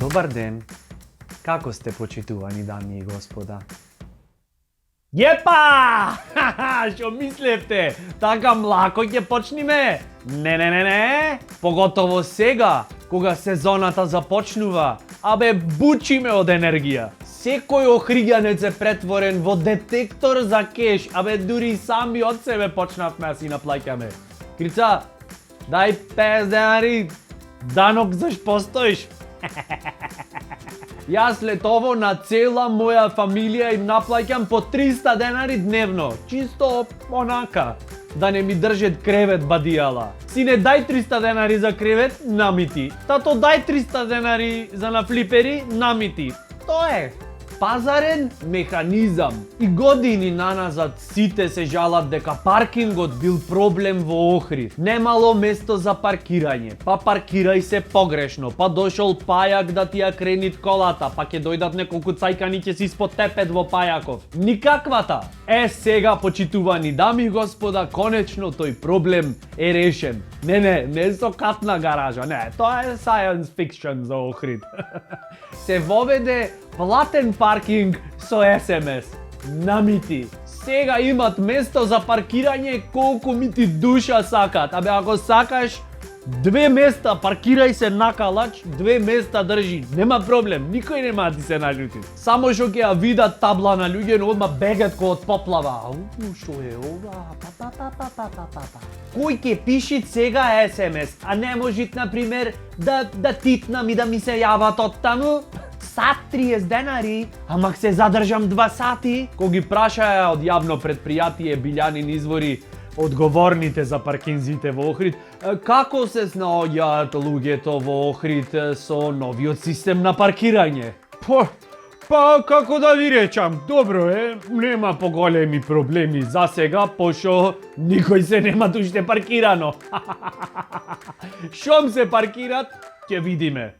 Dobar den. Kako ste почитувани дами и господа? Jepá! Čo myslíte? Така млако ќе почниме? Не. Поготово сега, кога сезоната започнува. Абе, бучиме од енергија. Секој охриѓанец е претворен во детектор за кеш. Абе, дури сами од себе почнавме да си наплаќаме. Крица, дај 50 денари, данок заш постоиш. Јас след ово на цела моја фамилија им наплаќам по 300 денари дневно. Чисто онака, да не ми држат кревет бадијала. Сине, дај 300 денари за кревет, намити. Тато, дај 300 денари за на флипери, намити. Тоа е пазарен механизам. И години наназад сите се жалат дека паркингот бил проблем во Охрид. Немало место за паркирање, па паркирај се погрешно, па дошол пајак да ти ја кренит колата, па ќе дојдат неколку цајкани ќе си испод тепет во пајаков. Никаквата! Сега, почитувани дами и господа, конечно тој проблем е решен. Не со катна гаража, не, тоа е science fiction за Охрид. Се воведе платен паркинг со SMS. Намити. Сега имат место за паркирање колку мити душа сакат. Абе, ако сакаш 2 места, паркирај се на калач, 2 места држи. Нема проблем, никој нема да ти се наљути. Само што ќе ја видат табла на луѓе, но одма бегат ко од поплава. Што е ова? Кој ќе пиши сега SMS, а не можит, например, да титнам и да ми се јават од таму? Сат 30 денари, амак се задржам 2 сати. Кога ги прашаја од јавно предпријатие Билјанин извори одговорните за паркинзите во Охрид, како се снаоѓаат луѓето во Охрид со новиот систем на паркирање? Па како да ви речам, добро е, нема поголеми проблеми за сега, пошто никој се нема уште паркирано. Шом се паркират, ќе видиме.